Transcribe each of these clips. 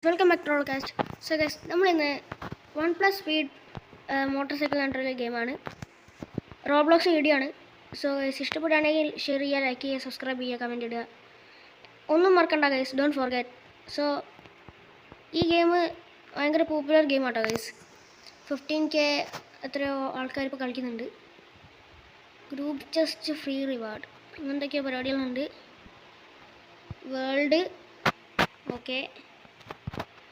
Welcome back to our cast. So guys, നമ്മളിന്ന് OnePlus speed motor cycle control ഗെയിമാണ്. Roblox video ആണ്. So guys, ഇഷ്ടപ്പെടുകയാണെങ്കിൽ share ചെയ്യുക, like ചെയ്യുക, സബ്സ്ക്രൈബ് ചെയ്യുക, കമൻറ്റ് ഇടുക. ഒന്നും മറക്കണ്ട ഗൈസ്, ഡോണ്ട് ഫോർഗെറ്റ്. സോ ഈ ഗെയിം ഭയങ്കര പോപ്പുലർ ഗെയിമാട്ടോ ഗൈസ്. 15K എത്രയോ ആൾക്കാർ ഇപ്പോൾ കളിക്കുന്നുണ്ട്. ഗ്രൂപ്പ് ചെസ്റ്റ്, ഫ്രീ റിവാർഡ്, എന്തൊക്കെയോ പരിപാടികളുണ്ട്. World okay.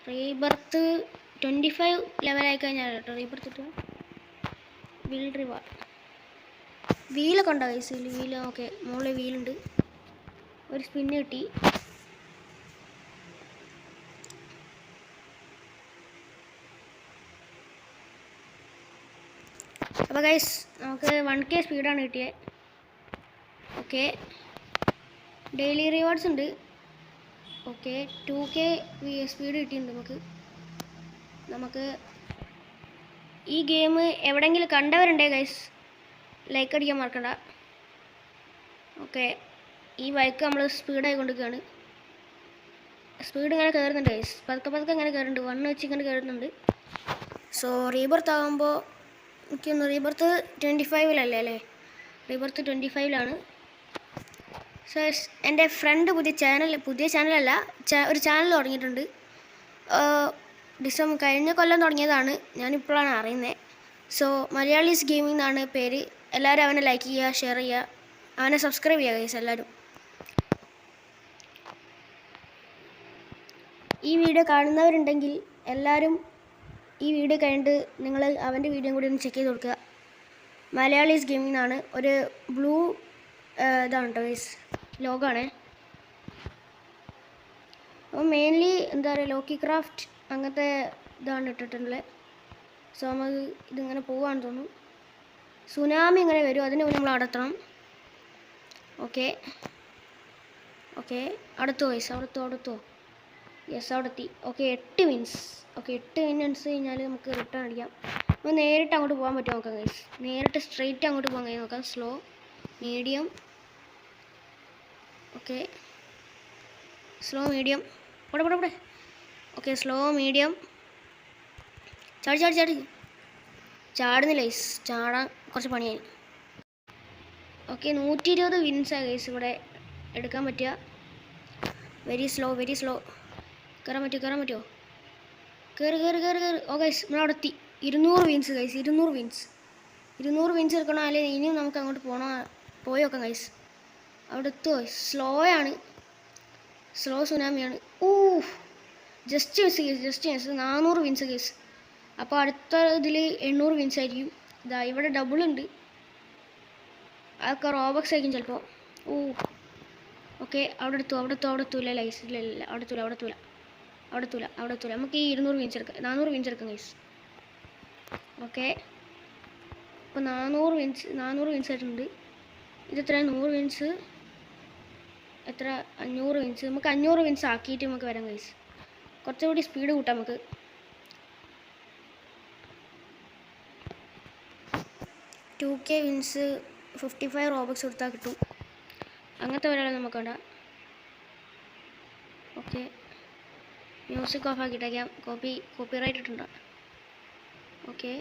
റീബർത്ത് 25 ലെവലായി കഴിഞ്ഞാൽ കേട്ടോ റീബർത്ത് കിട്ടുക. ബിൽഡ് റിവാർഡ്, വീലൊക്കെ ഉണ്ടോ ഗൈസ്? വീല് ഓക്കെ, മുകളിൽ വീലുണ്ട്. ഒരു സ്പിന്ന് കിട്ടി. അപ്പോൾ ഗൈസ്, നമുക്ക് 1K സ്പീഡാണ് കിട്ടിയത്. ഓക്കെ, ഡെയിലി റിവാർഡ്സ് ഉണ്ട്. ഓക്കെ, 2K സ്പീഡ് കിട്ടിയിട്ടുണ്ട് നമുക്ക് ഈ ഗെയിം എവിടെയെങ്കിലും കണ്ടവരുണ്ടേ ഗൈസ്, ലൈക്ക് അടിക്കാൻ മറക്കണ്ട. ഓക്കെ, ഈ ബൈക്ക് നമ്മൾ സ്പീഡായി കൊണ്ടുവരികയാണ്. സ്പീഡ് ഇങ്ങനെ കയറുന്നുണ്ട് ഗൈസ്, പതുക്കെ ഇങ്ങനെ കയറുന്നുണ്ട്. 1 വെച്ച് ഇങ്ങനെ കയറുന്നുണ്ട്. സോ റീബർത്ത് ആകുമ്പോൾ എനിക്കൊന്ന് റീബർത്ത് 25 അല്ലേ? റീബർത്ത് 25 സോ എൻ്റെ ഫ്രണ്ട് പുതിയ ചാനലല്ല, ഒരു ചാനൽ തുടങ്ങിയിട്ടുണ്ട്. കഴിഞ്ഞ കൊല്ലം തുടങ്ങിയതാണ്, ഞാനിപ്പോഴാണ് അറിയുന്നത്. സോ മലയാളീസ് ഗെയിമിംഗ് എന്നാണ് പേര്. എല്ലാവരും അവനെ ലൈക്ക് ചെയ്യുക, ഷെയർ ചെയ്യുക, അവനെ സബ്സ്ക്രൈബ് ചെയ്യുക ഗൈസ് എല്ലാവരും. ഈ വീഡിയോ കാണുന്നവരുണ്ടെങ്കിൽ എല്ലാവരും ഈ വീഡിയോ കഴിഞ്ഞിട്ട് നിങ്ങൾ അവൻ്റെ വീഡിയോ കൂടി ഒന്ന് ചെക്ക് ചെയ്ത് കൊടുക്കുക. മലയാളീസ് ഗെയിമിംഗ് എന്നാണ്. ഒരു ബ്ലൂ ഇതാണ് കേട്ടോ ഗൈസ്, ലോഗാണ്. അപ്പോൾ മെയിൻലി എന്താ പറയുക, ലോക്കി ക്രാഫ്റ്റ് അങ്ങനത്തെ ഇതാണ് ഇട്ടിട്ടുള്ളത്. സോ നമുക്ക് ഇതിങ്ങനെ പോകാമെന്ന് തോന്നുന്നു. സുനാമി ഇങ്ങനെ വരും, അതിന് മുന്നേ നമ്മൾ അടത്തണം. ഓക്കെ, അടുത്തോ ഗൈസ്, അടുത്തോ. യെസ്, അവിടെ എത്തി. Okay, 8 minutes. ഓക്കെ, 8 മിനിറ്റ്സ് കഴിഞ്ഞാൽ നമുക്ക് റിട്ടേൺ അടിക്കാം. അപ്പോൾ നേരിട്ട് അങ്ങോട്ട് പോകാൻ പറ്റുമോ നോക്കാം ഗൈസ്. നേരിട്ട് സ്ട്രെയിറ്റ് അങ്ങോട്ട് പോകാൻ കഴിയും നോക്കാം. Slow, medium. Okay, slow, medium. ഇവിടെ. Okay, slow, medium. ചാടുന്നില്ല ഗൈസ്, ചാടാൻ കുറച്ച് പണിയായി. ഓക്കെ, 120 വിൻസാണ് ഗൈസ് ഇവിടെ എടുക്കാൻ പറ്റുക. Very slow. കയറാൻ പറ്റുമോ? കയറി. ഓ ഗൈസ്, നമ്മളവിടെ എത്തി. 200 വിൻസ് ഗൈസ്, 200 വിൻസ് എടുക്കണം. അല്ലെങ്കിൽ ഇനിയും നമുക്ക് അങ്ങോട്ട് പോയി നോക്കാം ഗൈസ്. അവിടെ എത്തുമോ? സ്ലോ സുനാമിയാണ്. Just miss. 400 wins case. അപ്പോൾ അടുത്ത ഇതിൽ 800 വിൻസ് ആയിരിക്കും. ഇതാ ഇവിടെ ഡബിൾ ഉണ്ട്. അതൊക്കെ റോബക്സ് ആയിരിക്കും ചിലപ്പോൾ. ഓക്കെ, അവിടെ എത്തൂല ലൈസ്. ഇല്ല, അവിടെ എത്തൂല. നമുക്ക് ഈ 200 വിൻസ് എടുക്കാം, 400 വിൻസ് എടുക്കാം ഗൈസ്. ഓക്കെ, അപ്പോൾ 400 വിൻസ് ആയിട്ടുണ്ട്. ഇതെത്ര? 100 വിൻസ്. എത്ര? 500 വിൻസ്. നമുക്ക് 500 വിൻസ് ആക്കിയിട്ട് നമുക്ക് വരാം ഗൈസ്. കുറച്ചുകൂടി സ്പീഡ് കൂട്ടാം നമുക്ക്. $2K വിൻസ് 55 റോബക്സ് കൊടുത്താൽ കിട്ടും. അങ്ങനത്തെ ഒരാളെ നമുക്ക് വേണ്ട. ഓക്കെ, മ്യൂസിക് ഓഫ് ആക്കിയിട്ടേക്കാം. കോപ്പിറൈറ്റ് ഇട്ടുണ്ടോ? ഓക്കെ,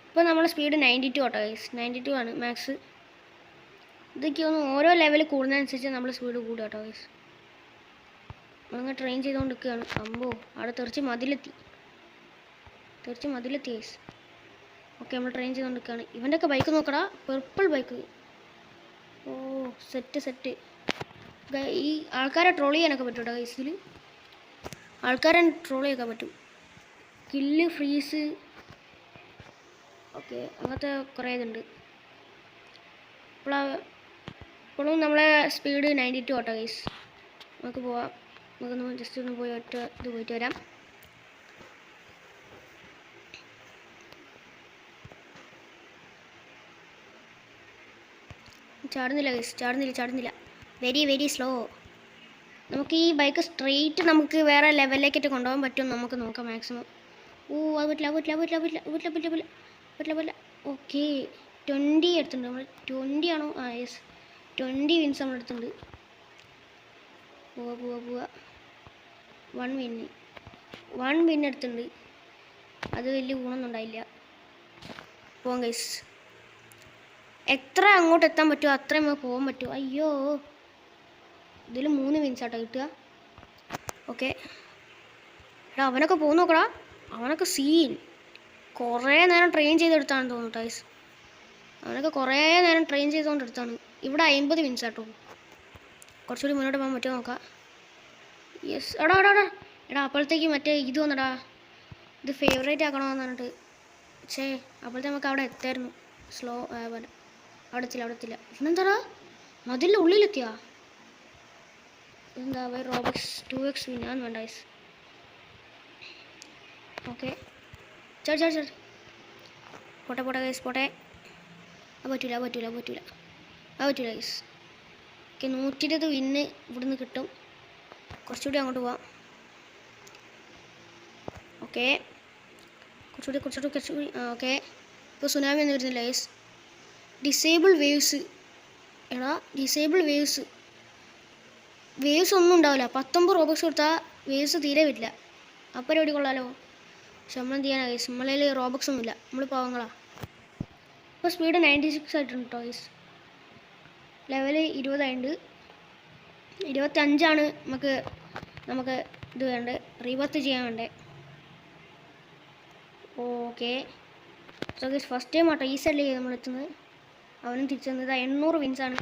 ഇപ്പോൾ നമ്മളെ സ്പീഡ് 92 കേട്ടോ ഗൈസ്. 92 ആണ് മാക്സ്. ഇതൊക്കെ ഒന്ന് ഓരോ ലെവൽ കൂടുന്നതനുസരിച്ച് നമ്മൾ സ്പീഡ് കൂടുക കേട്ടോ ഗൈസ്. അങ്ങനെ ട്രെയിൻ ചെയ്തുകൊണ്ടിരിക്കുകയാണ്. അവിടെ തെറിച്ച് മതിലെത്തി ഗൈസ്. ഓക്കെ, നമ്മൾ ട്രെയിൻ ചെയ്തുകൊണ്ടിരിക്കുകയാണ്. ഇവൻ്റെയൊക്കെ ബൈക്ക് നോക്കടാ, പർപ്പിൾ ബൈക്ക്. സെറ്റ്. ഈ ആൾക്കാരെ ട്രോൾ ചെയ്യാനൊക്കെ പറ്റും കേട്ടോ ഗൈസ്. ഇതിൽ ആൾക്കാരെ ട്രോൾ ചെയ്യാൻ പറ്റും. കില്ല്, ഫ്രീസ്, ഓക്കെ, അങ്ങനത്തെ കുറേ ഇതുണ്ട്. ഇപ്പോഴും നമ്മളെ സ്പീഡ് 92 കേട്ടോ ഗൈസ്. നമുക്ക് പോവാം. നമുക്കൊന്ന് ജസ്റ്റ് ഒന്ന് പോയി പോയിട്ട് വരാം. ചാടുന്നില്ല ഗൈസ്, ചാടുന്നില്ല. Very slow. നമുക്ക് ഈ ബൈക്ക് സ്ട്രെയിറ്റ് നമുക്ക് വേറെ ലെവലിലേക്കിട്ട് കൊണ്ടുപോകാൻ പറ്റും. നമുക്ക് നോക്കാം മാക്സിമം. അത് പറ്റില്ല. ഓക്കെ, 20 എടുത്തിട്ടുണ്ട് നമ്മൾ. 20 ആണോ? യെസ്, 20 വിൻസ് നമ്മൾ എടുത്തിട്ടുണ്ട്. പോവാ. വൺ വിൻ എടുത്തിട്ടുണ്ട്. അത് വലിയ ഗുണമൊന്നും ഉണ്ടായില്ല. പോകാം ഗൈസ്. എത്ര അങ്ങോട്ട് എത്താൻ പറ്റുമോ അത്രയും നമുക്ക് പോകാൻ പറ്റുമോ. അയ്യോ, ഇതിൽ 3 വിൻസാട്ടോ കിട്ടുക. ഓക്കെ, എടാ അവനൊക്കെ പോകുന്നു നോക്കടാ. അവനൊക്കെ സീൻ കുറേ നേരം ട്രെയിൻ ചെയ്തെടുത്താണെന്ന് തോന്നുന്നു ഗൈസ്. അവനൊക്കെ കുറേ നേരം ട്രെയിൻ ചെയ്തുകൊണ്ടെടുത്താണ്. ഇവിടെ 50 വിൻസാട്ടോ. കുറച്ചുകൂടി മുന്നോട്ട് പോകാൻ പറ്റുമോ നോക്കാം. യെസ്. എടാ എടാ എടാ എടാ അപ്പോഴത്തേക്ക് മറ്റേ ഇത് വന്നടാ, ഇത് ഫേവറേറ്റ് ആക്കണമെന്ന് പറഞ്ഞിട്ട്. അപ്പോഴത്തെ നമുക്ക് അവിടെ എത്തായിരുന്നു. സ്ലോ അവിടെ എത്തില്ല. പിന്നെന്താടാ മതിലിൻ്റെ ഉള്ളിലെത്തിയാ. എന്താ റോബക്സ് 2x ഞാൻ വേണ്ട ഗൈസ്. ഓക്കെ, ചാടി പോട്ടെ ഗൈസ്, പോട്ടെ. അത് പറ്റൂല ഗൈസ്. ഓക്കെ, 120 വിന്ന് ഇവിടുന്ന് കിട്ടും. കുറച്ചുകൂടി അങ്ങോട്ട് പോവാം. ഓക്കെ, കുറച്ചുകൂടി. ഓക്കെ, ഇപ്പോൾ സുനാമി ഒന്നും വരുന്നില്ല ഗൈസ്. Disable waves. എടാ ഡിസേബിൾ വേവ്സ് ഒന്നും ഉണ്ടാവില്ല. 19 റോബക്സ് കൊടുത്താൽ വേവ്സ് തീരെ വരില്ല. അപ്പോൾ പരിപാടി കൊള്ളാലോ. പക്ഷെ നമ്മളെന്ത് ചെയ്യാനാ ഗൈസ്, നമ്മളതിൽ റോബക്സ് ഒന്നുമില്ല, നമ്മൾ പാവങ്ങളാ. ഇപ്പോൾ സ്പീഡ് 96 ആയിട്ടുണ്ട് കേട്ടോ ഗൈസ്. ലെവല് 20 ആയിട്ടുണ്ട്. 25 നമുക്ക് ഇത് വേണ്ടേ, റീബർത്ത് ചെയ്യാൻ വേണ്ടേ. Okay, so guys first time ആട്ടോ ഈ സൈഡിലേക്ക് നമ്മളെത്തുന്നത്. അവനും തിരിച്ചു തന്നത് 800 വിൻസാണ്.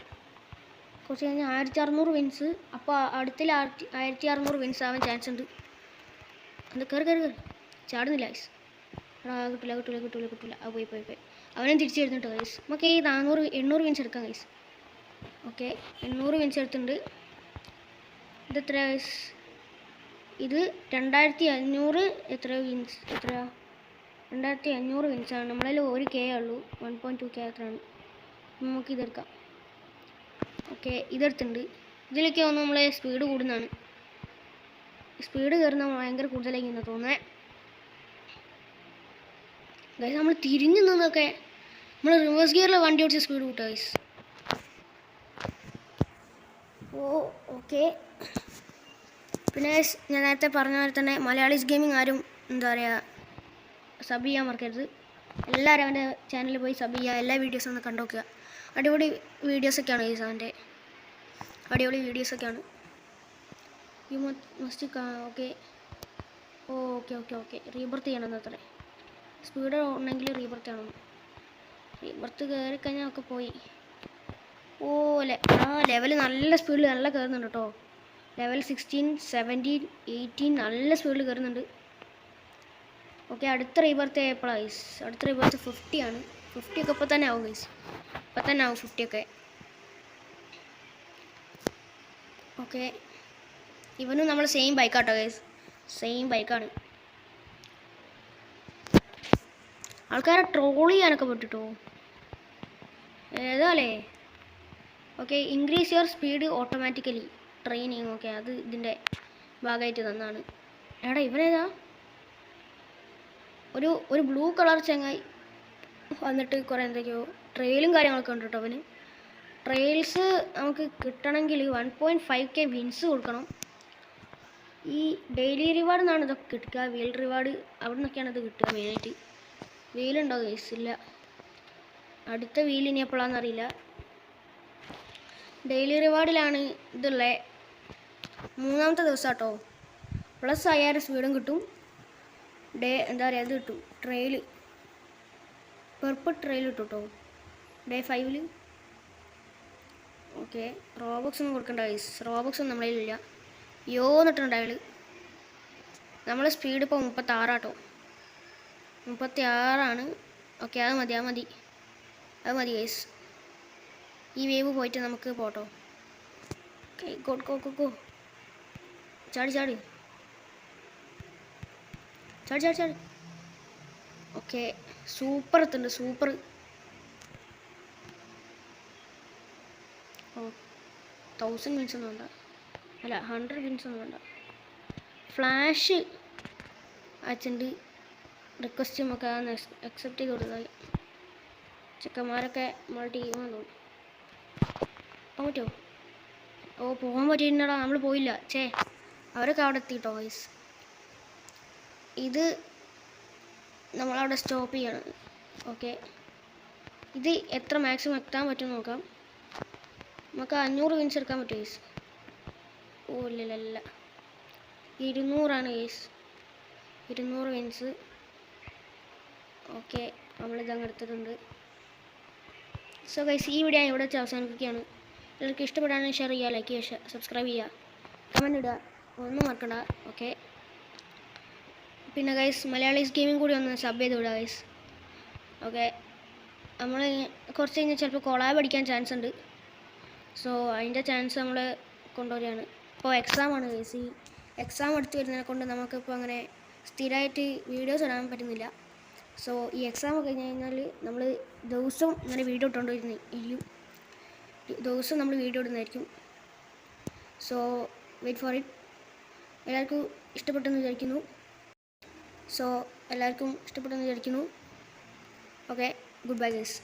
കുറച്ച് കഴിഞ്ഞാൽ 1600 വിൻസ്. അപ്പോൾ അടുത്തിൽ 1600 വിൻസ് ആവാൻ ചാൻസ് ഉണ്ട്. അത് കയറി ചാടുന്നില്ല ഗൈസ്. കിട്ടില്ല. അത് പോയി. അവനും തിരിച്ചു വരുന്നുണ്ട് ഗൈസ്. നമുക്ക് ഈ 800 വിൻസ് എടുക്കാം ഗൈസ്. ഓക്കെ, 800 വിൻസ് എടുത്തിട്ടുണ്ട്. ഇതെത്ര ഗൈസ്? ഇത് 2500. എത്രയാ 2500 വിൻസാണ്. നമ്മളതിൽ 1K ഉള്ളൂ, 1.2K അത്രയാണ്. നമുക്ക് ഇതെടുക്കാം. ഓക്കെ, ഇതെടുത്തിട്ടുണ്ട്. ഇതിലൊക്കെ ഒന്ന് നമ്മളെ സ്പീഡ് കൂടുന്നതാണ്. സ്പീഡ് കയറുന്ന ഭയങ്കര കൂടുതലായി എന്ന് തോന്നുന്നത് ഗൈസ്. നമ്മൾ തിരിഞ്ഞു നിന്നൊക്കെ നമ്മൾ റിവേഴ്സ് ഗിയറിൽ വണ്ടി ഓടിച്ച സ്പീഡ് കൂട്ടുക ഗൈസ്. ഓക്കെ, പിന്നെ ഞാൻ നേരത്തെ പറഞ്ഞ പോലെ തന്നെ മലയാളീസ് ഗെയിമിംഗ് ആരും എന്താ പറയുക സബ് ചെയ്യാൻ മറക്കരുത്. എല്ലാവരും അവൻ്റെ ചാനലിൽ പോയി സബ് ചെയ്യുക. എല്ലാ വീഡിയോസും ഒന്ന് കണ്ടു നോക്കുക. അടിപൊളി വീഡിയോസൊക്കെയാണ് ഗൈസ് അവൻ്റെ. അടിപൊളി വീഡിയോസൊക്കെയാണ്. You must. ഓക്കെ റീബർത്ത് ചെയ്യണം അത്രേ. സ്പീഡ് ഉണ്ടെങ്കിൽ റീബർത്ത് ചെയ്യണം. റീബർത്ത് കയറി കഴിഞ്ഞാൽ ഒക്കെ പോയി. ലെവൽ നല്ല സ്പീഡിൽ നല്ല കയറുന്നുണ്ട് കേട്ടോ. ലെവൽ 16, 17, 18 നല്ല സ്പീഡിൽ കയറുന്നുണ്ട്. ഓക്കെ, അടുത്ത റീബർത്ത് എപ്പോഴാണ് ഗൈസ്? അടുത്ത റീബർത്ത് 50 ആണ്. 50 ഒക്കെ ഇപ്പോൾ തന്നെ ആവും ഗൈസ്. ഇപ്പം തന്നെ ആവും 50 ഒക്കെ. ഓക്കെ, ഇവനും നമ്മൾ സെയിം ബൈക്കാട്ടോ ഗൈസ്. സെയിം ബൈക്കാണ്. ആൾക്കാരെ ട്രോൾ ചെയ്യാനൊക്കെ പറ്റിട്ടോ. ഏതാല്ലേ. Okay, increase your speed automatically training. Okay, അത് ഇതിൻ്റെ ഭാഗമായിട്ട് തന്നാണ്. എടാ ഇവനേതാ? ഒരു ബ്ലൂ കളർ ചങ്ങായി വന്നിട്ട് കുറേ എന്തൊക്കെയോ ട്രെയിലും കാര്യങ്ങളൊക്കെ ഉണ്ട് കേട്ടോ അവന്. ട്രെയിൽസ് നമുക്ക് കിട്ടണമെങ്കിൽ 1.5K വിൻസ് കൊടുക്കണം. ഈ ഡെയിലി റിവാർഡ് നിന്നാണ് ഇതൊക്കെ കിട്ടുക. വീൽ റിവാർഡ് അവിടെ നിന്നൊക്കെയാണ് ഇത് കിട്ടുക മെയിനായിട്ട്. വീലുണ്ടോ ഗൈസ്? ഇല്ല. അടുത്ത വീൽ ഇനി എപ്പോഴാണെന്നറിയില്ല. ഡെയിലി റിവാർഡിലാണ് ഇതുള്ളത്. 3ാമത്തെ ദിവസം കേട്ടോ. പ്ലസ് 5000 സ്പീഡും കിട്ടും. എന്താ പറയുക ഇത് കിട്ടും. പെർപ്പിൾ ട്രെയിൽ കിട്ടും കേട്ടോ ഡേ 5. ഓക്കെ, റോബക്സ് ഒന്നും കൊടുക്കണ്ട ഗൈസ്. റോബക്സ് ഒന്നും നമ്മളതിലില്ല. എന്നിട്ടുണ്ട് അയാൾ. നമ്മളെ സ്പീഡ് ഇപ്പോൾ 36 ആട്ടോ. 36 ഓക്കെ, അത് മതി ഗൈസ്. ഈ വേവ് പോയിട്ട് നമുക്ക് പോട്ടോ. Okay, go. ചാടി. ഓക്കെ, സൂപ്പർ എത്തുന്നുണ്ട്. സൂപ്പർ. 1000 വിൻസ് ഒന്നും വേണ്ട. അല്ല 100 വിൻസ് ഒന്നും വേണ്ട. ഫ്ലാഷ് അയച്ചിട്ടുണ്ട്. റിക്വസ്റ്റ് നമുക്ക് അക്സെപ്റ്റ് ചെയ്ത് കൊടുത്താൽ ചെക്കന്മാരൊക്കെ നമ്മളെ ടീമാണെന്ന് തോന്നുന്നു. പോകാൻ പറ്റുമോ? പോകാൻ പറ്റിയിട്ടുണ്ടടാ. നമ്മൾ പോയില്ല. അവരൊക്കെ അവിടെ എത്തിയിട്ടോ ഗൈസ്. ഇത് നമ്മളവിടെ സ്റ്റോപ്പ് ചെയ്യണം. ഓക്കെ, ഇത് എത്ര മാക്സിമം എത്താൻ പറ്റും നോക്കാം. നമുക്ക് 500 വിൻസ് എടുക്കാൻ പറ്റും ഗൈസ്. ഓ ഇല്ല 200 ഗൈസ്, 200 വിൻസ്. ഓക്കെ, നമ്മളിത് അങ്ങ് എടുത്തിട്ടുണ്ട്. സോ ഗൈസ്, ഈ വീഡിയോ ഞാൻ ഇവിടെ വെച്ച് അവസാനിപ്പിക്കുകയാണ്. എല്ലാവർക്കും ഇഷ്ടപ്പെടാണെങ്കിൽ ഷെയർ ചെയ്യുക, ലൈക്ക് ചെയ്യുക, സബ്സ്ക്രൈബ് ചെയ്യുക, കമൻറ്റ് ഇടുക, ഒന്നും മറക്കണ്ട. ഓക്കെ, പിന്നെ ഗൈസ് മലയാളീസ് ഗെയിമിംഗ് കൂടി ഒന്ന് സബ് ചെയ്ത് വിടുക ഗൈസ്. ഓക്കെ, നമ്മൾ കുറച്ച് കഴിഞ്ഞാൽ ചിലപ്പോൾ കൊളാബ് അടിക്കാൻ ചാൻസ് ഉണ്ട്. സോ അതിൻ്റെ ചാൻസ് നമ്മൾ കൊണ്ടുവരികയാണ്. ഇപ്പോൾ എക്സാമാണ് ഗൈസ്. ഈ എക്സാം അടുത്ത് വരുന്നതിനെ കൊണ്ട് നമുക്കിപ്പോൾ അങ്ങനെ സ്ഥിരമായിട്ട് വീഡിയോസ് ഇടാൻ പറ്റുന്നില്ല. സോ ഈ എക്സാം കഴിഞ്ഞ് കഴിഞ്ഞാൽ നമ്മൾ ദിവസവും ഇങ്ങനെ വീഡിയോ ഇട്ടുകൊണ്ടിരിക്കും, ദിവസം നമ്മൾ വീഡിയോ ഇടുന്നതായിരിക്കും. So wait for it. എല്ലാവർക്കും ഇഷ്ടപ്പെട്ടെന്ന് വിചാരിക്കുന്നു. സോ എല്ലാവർക്കും ഇഷ്ടപ്പെട്ടെന്ന് വിചാരിക്കുന്നു. Okay, good bye guys.